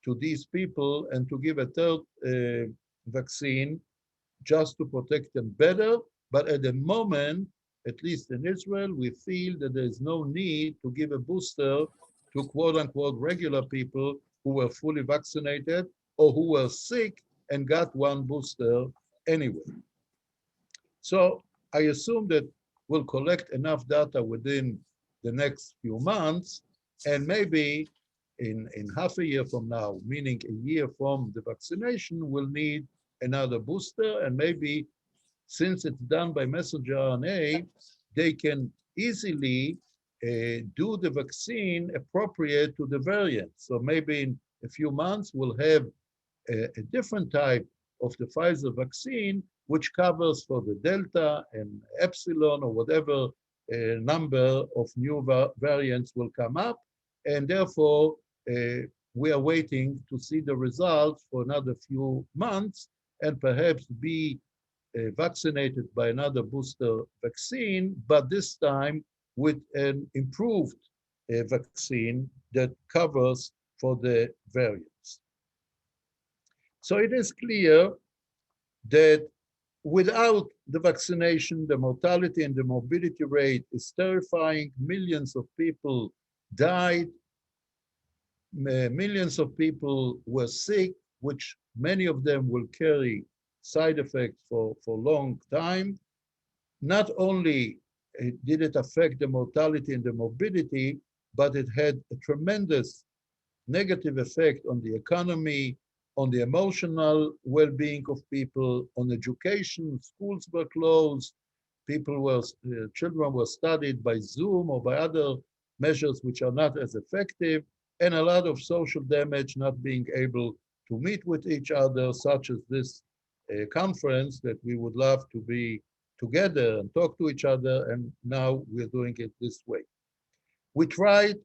to these people and to give a third vaccine just to protect them better. But at the moment, at least in Israel, we feel that there is no need to give a booster to quote unquote regular people who were fully vaccinated or who were sick and got 1 booster anyway. So I assume that we'll collect enough data within the next few months, and maybe in half a year from now, meaning a year from the vaccination, we'll need another booster. And maybe since it's done by messenger RNA, they can easily do the vaccine appropriate to the variant. So maybe in a few months, we'll have a different type of the Pfizer vaccine, which covers for the Delta and Epsilon or whatever number of new variants will come up. And therefore, we are waiting to see the results for another few months and perhaps be vaccinated by another booster vaccine, but this time with an improved vaccine that covers for the variants. So it is clear that without the vaccination, the mortality and the morbidity rate is terrifying. Millions of people died. Millions of people were sick, which many of them will carry side effects for long time. Not only did it affect the mortality and the morbidity, but it had a tremendous negative effect on the economy, on the emotional well-being of people, on education. Schools were closed. Children were studied by Zoom or by other measures which are not as effective, and a lot of social damage, not being able to meet with each other, such as this conference that we would love to be together and talk to each other, and now we're doing it this way. We tried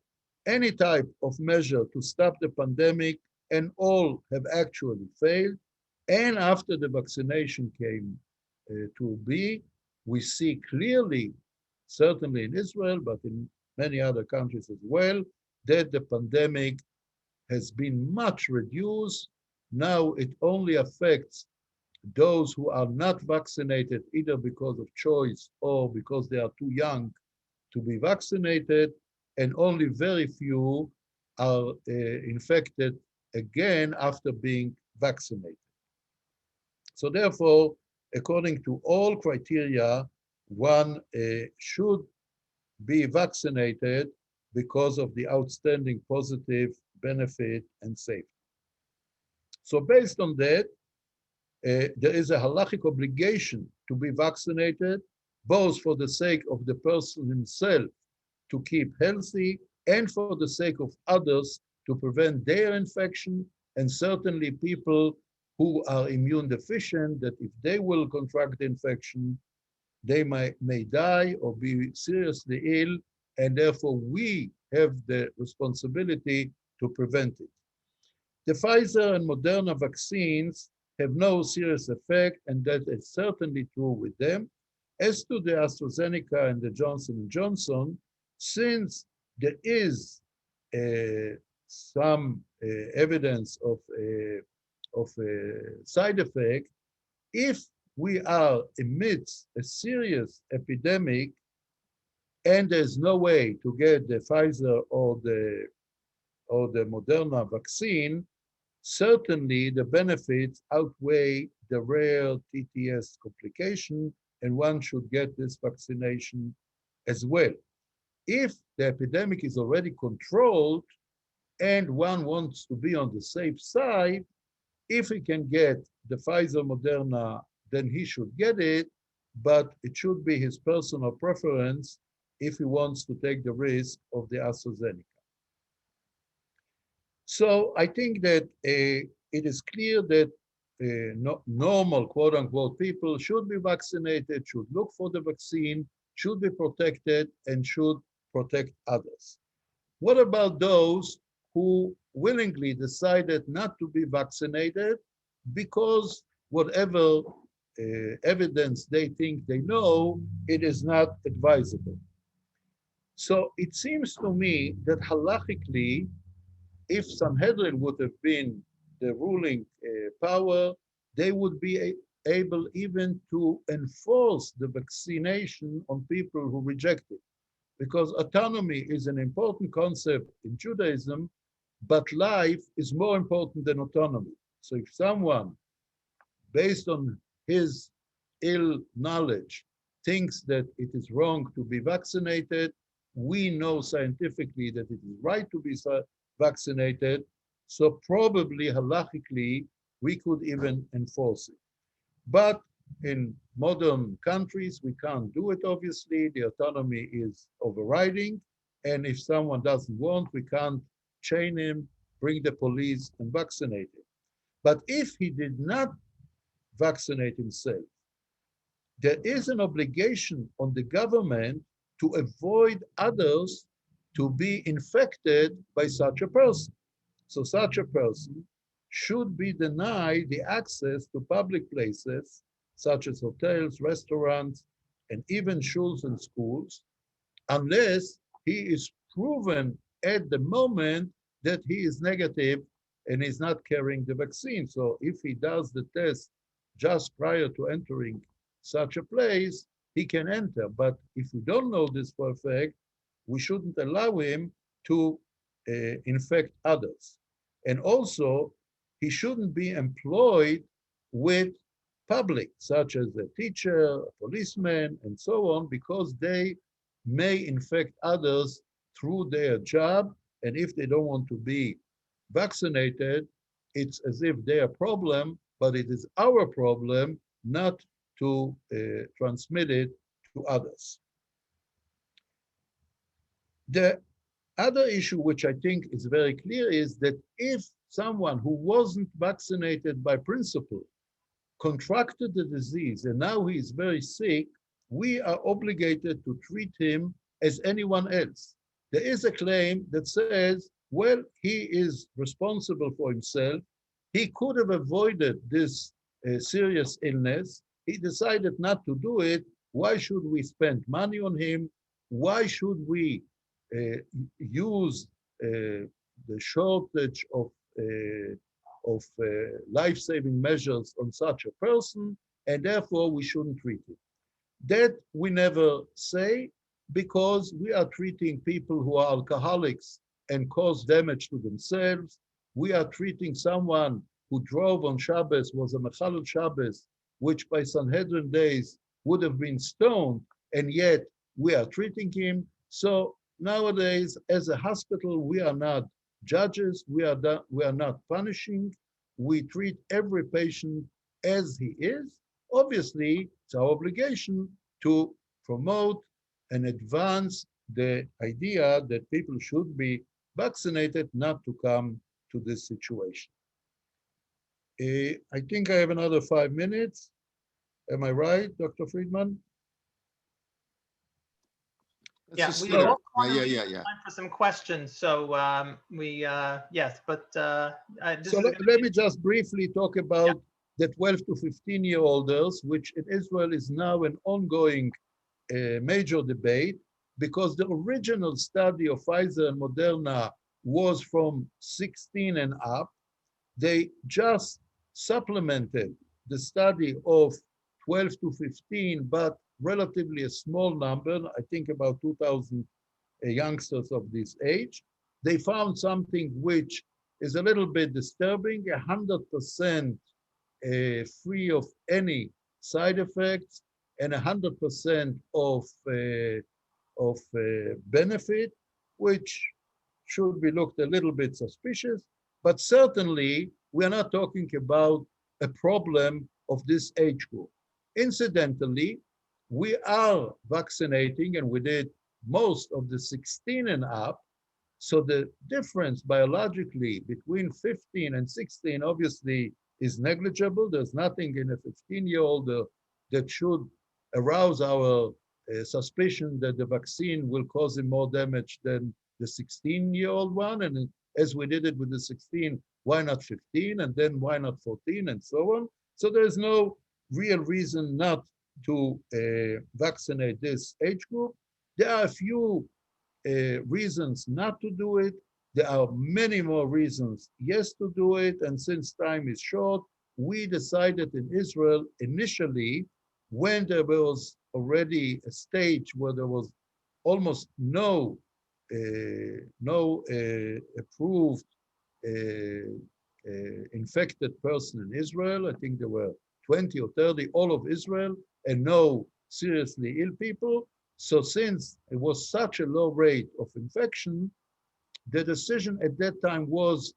any type of measure to stop the pandemic, and all have actually failed. And after the vaccination came to be, we see clearly, certainly in Israel, but in many other countries as well, that the pandemic has been much reduced. Now it only affects those who are not vaccinated, either because of choice or because they are too young to be vaccinated, and only very few are infected again after being vaccinated. So therefore, according to all criteria, one should be vaccinated because of the outstanding positive benefit and safety. So based on that, there is a halachic obligation to be vaccinated, both for the sake of the person himself to keep healthy and for the sake of others to prevent their infection, and certainly people who are immune deficient, that if they will contract the infection, they may die or be seriously ill, and therefore we have the responsibility to prevent it. The Pfizer and Moderna vaccines have no serious effect, and that is certainly true with them. As to the AstraZeneca and the Johnson & Johnson, since there is some evidence of side effect, if we are amidst a serious epidemic and there's no way to get the Pfizer or the Moderna vaccine, certainly the benefits outweigh the rare TTS complication, and one should get this vaccination as well. If the epidemic is already controlled and one wants to be on the safe side, if he can get the Pfizer Moderna, then he should get it, but it should be his personal preference if he wants to take the risk of the AstraZeneca. So I think that it is clear that normal, quote unquote, people should be vaccinated, should look for the vaccine, should be protected, and should protect others. What about those who willingly decided not to be vaccinated because whatever evidence they think they know, it is not advisable? So it seems to me that halachically, if Sanhedrin would have been the ruling power, they would be able even to enforce the vaccination on people who reject it. Because autonomy is an important concept in Judaism, but life is more important than autonomy. So if someone, based on his ill knowledge, thinks that it is wrong to be vaccinated, we know scientifically that it is right to be vaccinated. So probably halachically, we could even enforce it. But in modern countries, we can't do it, obviously. The autonomy is overriding. And if someone doesn't want, we can't chain him, bring the police, and vaccinate him. But if he did not vaccinate himself, there is an obligation on the government to avoid others to be infected by such a person. So such a person should be denied the access to public places, such as hotels, restaurants, and even shuls and schools, unless he is proven at the moment that he is negative and he's not carrying the vaccine. So if he does the test just prior to entering such a place, he can enter. But if we don't know this for a fact, we shouldn't allow him to infect others. And also, he shouldn't be employed with public, such as a teacher, a policeman, and so on, because they may infect others through their job. And if they don't want to be vaccinated, it's as if their problem, but it is our problem not to transmit it to others. The other issue, which I think is very clear, is that if someone who wasn't vaccinated by principle contracted the disease and now he is very sick, we are obligated to treat him as anyone else. There is a claim that says, well, he is responsible for himself. He could have avoided this serious illness. He decided not to do it. Why should we spend money on him? Why should we use the shortage of life-saving measures on such a person, and therefore we shouldn't treat it? That we never say, because we are treating people who are alcoholics and cause damage to themselves. We are treating someone who drove on Shabbos, was a Mechalel Shabbos, which by Sanhedrin days would have been stoned, and yet we are treating him. So nowadays, as a hospital, we are not judges, we are not punishing. We treat every patient as he is. Obviously, it's our obligation to promote and advance the idea that people should be vaccinated not to come to this situation. I think I have another 5 minutes. Am I right, Dr. Friedman? Yeah, Let's we just- also want to yeah, leave yeah, yeah. time for some questions. So yes, but this So is let, gonna let be- me just briefly talk about the 12 to 15-year-olders, which in Israel is now an ongoing major debate, because the original study of Pfizer and Moderna was from 16 and up. They just supplemented the study of 12 to 15, but relatively a small number, I think about 2,000 youngsters of this age. They found something which is a little bit disturbing, 100% free of any side effects and 100% of benefit, which should be looked a little bit suspicious. But certainly, we are not talking about a problem of this age group. Incidentally, we are vaccinating, and we did most of the 16 and up. So the difference biologically between 15 and 16 obviously is negligible. There's nothing in a 15-year-old that should arouse our suspicion that the vaccine will cause him more damage than the 16-year-old one. And as we did it with the 16, why not 15? And then why not 14 and so on? So there's no real reason not to vaccinate this age group. There are a few reasons not to do it. There are many more reasons yes to do it. And since time is short, we decided in Israel initially, when there was already a stage where there was almost no approved infected person in Israel. I think there were 20 or 30, all of Israel, and no seriously ill people. So since it was such a low rate of infection, the decision at that time was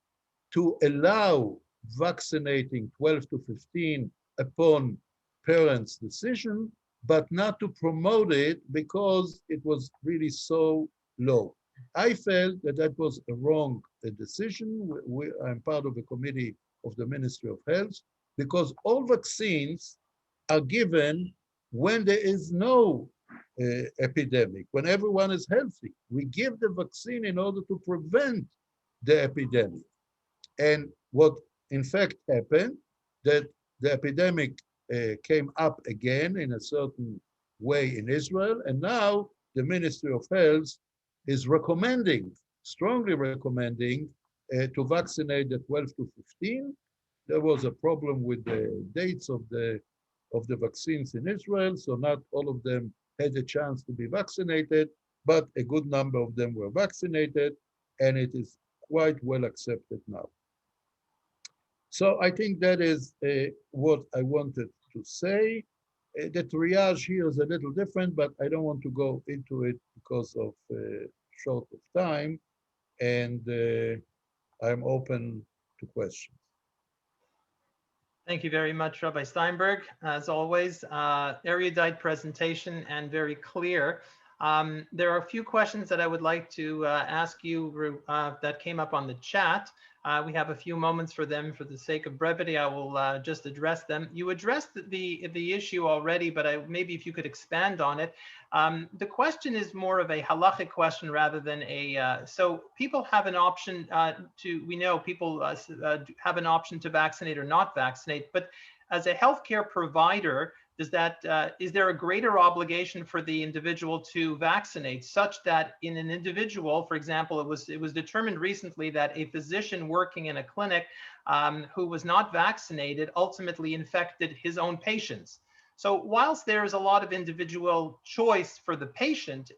to allow vaccinating 12 to 15 upon parents' decision, but not to promote it because it was really so low. I felt that that was a wrong decision. I'm part of a committee of the Ministry of Health, because all vaccines are given when there is no epidemic, when everyone is healthy. We give the vaccine in order to prevent the epidemic. And what in fact happened, that the epidemic came up again in a certain way in Israel, and now the Ministry of Health is recommending, strongly recommending, to vaccinate the 12 to 15. There was a problem with the dates of the vaccines in Israel, so not all of them had a chance to be vaccinated, but a good number of them were vaccinated, and it is quite well accepted now. So I think that is what I wanted to say. The triage here is a little different, but I don't want to go into it because of short of time, and I'm open to questions. Thank you very much, Rabbi Steinberg. As always, erudite presentation and very clear. There are a few questions that I would like to ask you that came up on the chat. We have a few moments for them. For the sake of brevity, I will just address them. You addressed the issue already, but maybe if you could expand on it. The question is more of a halachic question rather than a, so people have an option we know people have an option to vaccinate or not vaccinate, but as a healthcare provider, is there a greater obligation for the individual to vaccinate, such that in an individual, for example, it was determined recently that a physician working in a clinic who was not vaccinated ultimately infected his own patients. So whilst there is a lot of individual choice for the patient,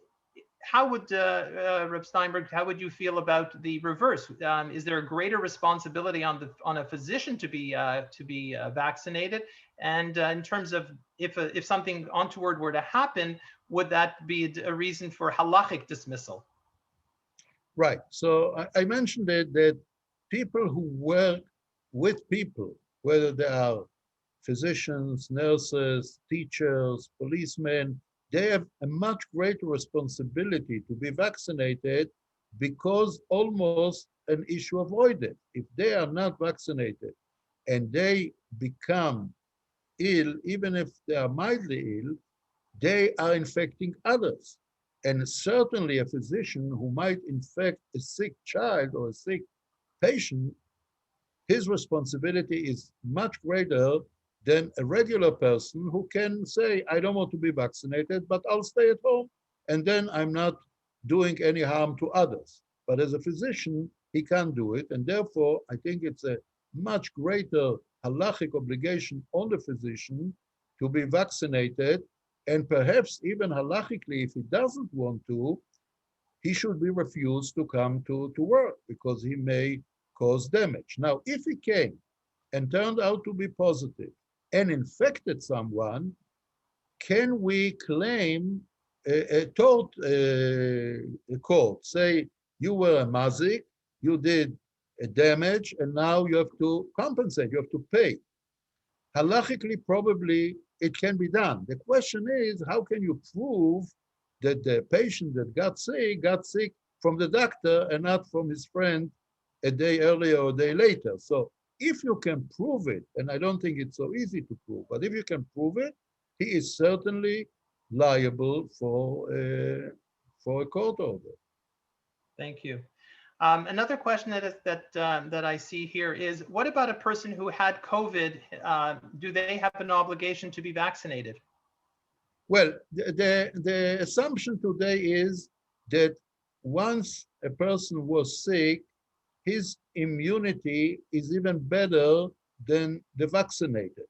how would, Reb Steinberg, how would you feel about the reverse? Is there a greater responsibility on a physician to be vaccinated? And in terms of if something untoward were to happen, would that be a reason for halachic dismissal? Right. So I mentioned that people who work with people, whether they are physicians, nurses, teachers, policemen, they have a much greater responsibility to be vaccinated because almost an issue avoided. If they are not vaccinated and they become ill, even if they are mildly ill, they are infecting others. And certainly a physician who might infect a sick child or a sick patient, his responsibility is much greater than a regular person who can say, I don't want to be vaccinated, but I'll stay at home. And then I'm not doing any harm to others. But as a physician, he can't do it. And therefore, I think it's a much greater halachic obligation on the physician to be vaccinated. And perhaps even halachically, if he doesn't want to, he should be refused to come to work because he may cause damage. Now, if he came and turned out to be positive and infected someone, can we claim a tort court? Say, you were a mazik, you did a damage, and now you have to compensate, you have to pay. Halachically, probably it can be done. The question is, how can you prove that the patient that got sick from the doctor and not from his friend a day earlier or a day later? So if you can prove it, and I don't think it's so easy to prove, but if you can prove it, he is certainly liable for a court order. Thank you. Another question that I see here is, what about a person who had COVID? Do they have an obligation to be vaccinated? Well, the assumption today is that once a person was sick, his immunity is even better than the vaccinated.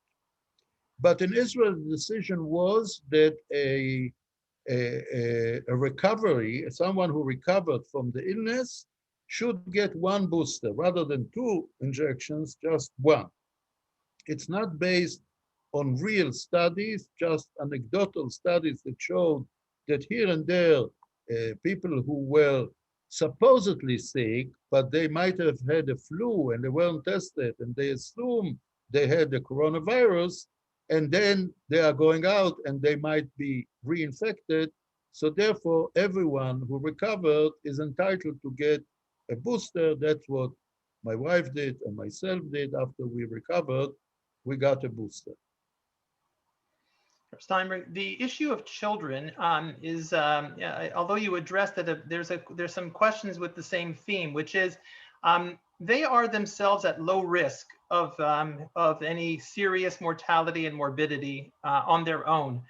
But in Israel, the decision was that a recovery, someone who recovered from the illness, should get one booster rather than 2 injections, just one. It's not based on real studies, just anecdotal studies that showed that here and there, people who were supposedly sick, but they might have had a flu and they weren't tested and they assume they had the coronavirus, and then they are going out and they might be reinfected. So therefore, everyone who recovered is entitled to get a booster. That's what my wife did and myself did after we recovered. We got a booster. Steinberg, the issue of children is, although you addressed that, there's some questions with the same theme, which is they are themselves at low risk of any serious mortality and morbidity on their own.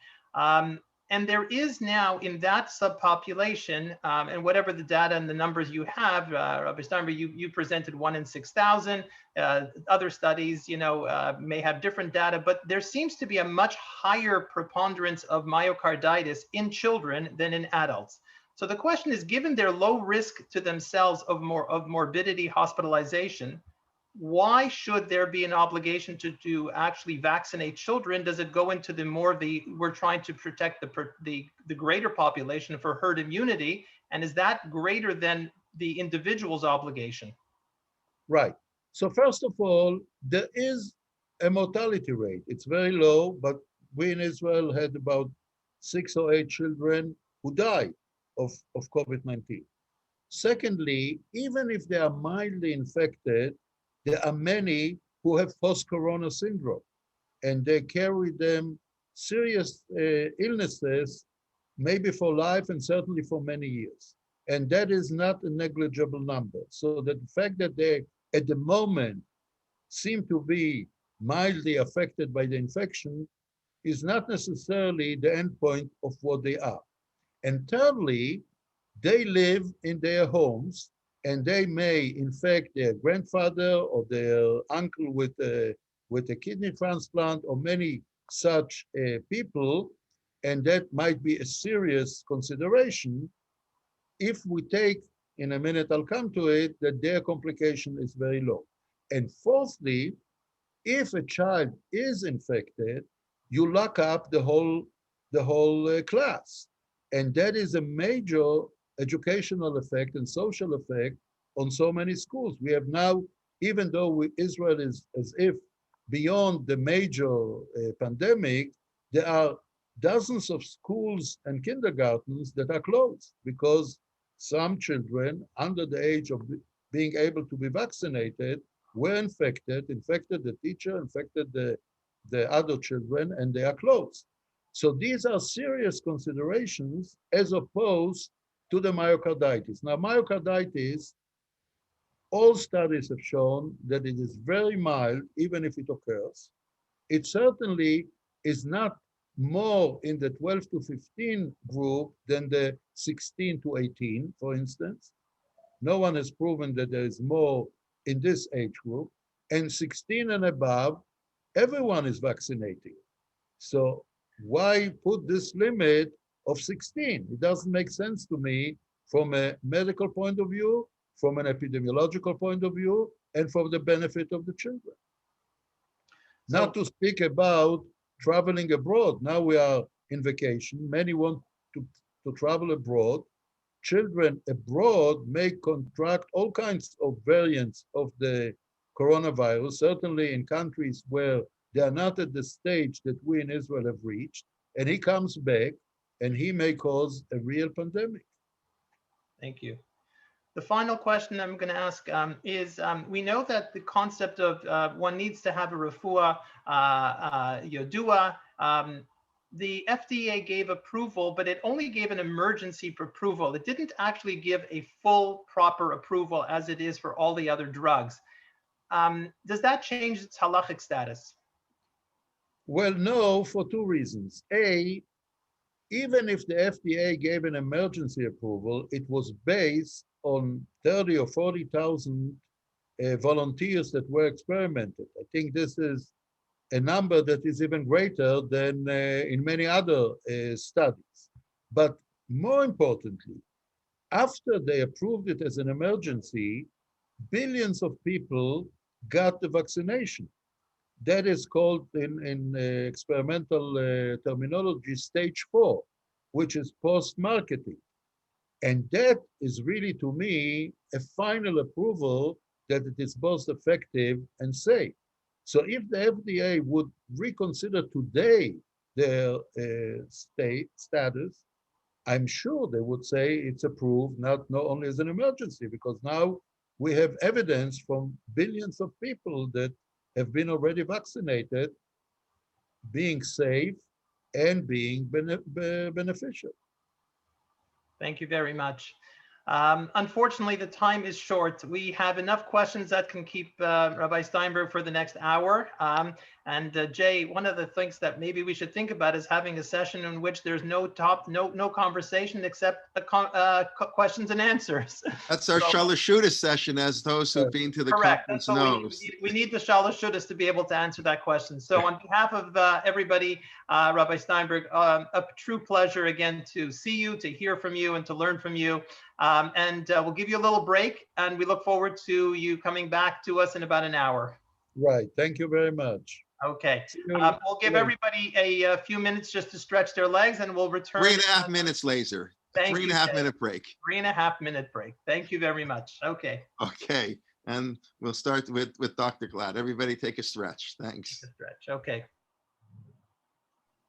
And there is now in that subpopulation, and whatever the data and the numbers you have, Rabbi Steinberg, you presented 1 in 6,000. Other studies, may have different data, but there seems to be a much higher preponderance of myocarditis in children than in adults. So the question is, given their low risk to themselves of morbidity, hospitalization, why should there be an obligation to actually vaccinate children? Does it go into we're trying to protect the greater population for herd immunity? And is that greater than the individual's obligation? Right. So first of all, there is a mortality rate. It's very low, but we in Israel had about 6 or 8 children who died of COVID-19. Secondly, even if they are mildly infected, there are many who have post-corona syndrome, and they carry them serious illnesses, maybe for life and certainly for many years. And that is not a negligible number. So the fact that they, at the moment, seem to be mildly affected by the infection is not necessarily the endpoint of what they are. And thirdly, they live in their homes, and they may infect their grandfather or their uncle with a kidney transplant or many such people, and that might be a serious consideration if we take, in a minute I'll come to it, that their complication is very low. And fourthly, if a child is infected, you lock up the whole class. And that is a major educational effect and social effect on so many schools. We have now, even though Israel is as if beyond the major pandemic, there are dozens of schools and kindergartens that are closed because some children under the age of being able to be vaccinated were infected the teacher, infected the other children, and they are closed. So these are serious considerations as opposed to the myocarditis. Now, myocarditis, all studies have shown that it is very mild, even if it occurs. It certainly is not more in the 12 to 15 group than the 16 to 18, for instance. No one has proven that there is more in this age group. And 16 and above, everyone is vaccinating. So why put this limit of 16? It doesn't make sense to me from a medical point of view, from an epidemiological point of view, and for the benefit of the children. So, not to speak about traveling abroad. Now we are in vacation. Many want to travel abroad. Children abroad may contract all kinds of variants of the coronavirus, certainly in countries where they are not at the stage that we in Israel have reached, and he comes back and he may cause a real pandemic. thank you. The final question I'm going to ask is, we know that the concept of one needs to have a refuah yodua. The FDA gave approval, but it only gave an emergency approval. It didn't actually give a full, proper approval as it is for all the other drugs. Does that change its halachic status? Well, no, for two reasons. A, even if the FDA gave an emergency approval, it was based on 30 or 40,000 volunteers that were experimented. I think this is a number that is even greater than in many other studies. But more importantly, after they approved it as an emergency, billions of people got the vaccination. That is called in experimental terminology, stage 4, which is post-marketing. And that is really, to me, a final approval that it is both effective and safe. So if the FDA would reconsider today their status, I'm sure they would say it's approved not only as an emergency, because now we have evidence from billions of people that have been already vaccinated, being safe and being beneficial. Thank you very much. Unfortunately, the time is short. We have enough questions that can keep Rabbi Steinberg for the next hour. And Jay, one of the things that maybe we should think about is having a session in which there's no conversation except questions and answers. That's our So- Shalashuda session, as those who've been to the Correct. conference That's what knows. we need the Shalashudas to be able to answer that question. So on behalf of everybody, Rabbi Steinberg, a true pleasure again to see you, to hear from you, and to learn from you. And we'll give you a little break, and we look forward to you coming back to us in about an hour. Right. Thank you very much. Okay. See you We'll give later. everybody a few minutes just to stretch their legs, and we'll return. 3.5 minutes, Laser. Thank you, 3.5 Jay. minute break. 3.5 minute break. Thank you very much. Okay. Okay. And we'll start with Dr. Glad. Everybody take a stretch. Thanks. Stretch. Okay.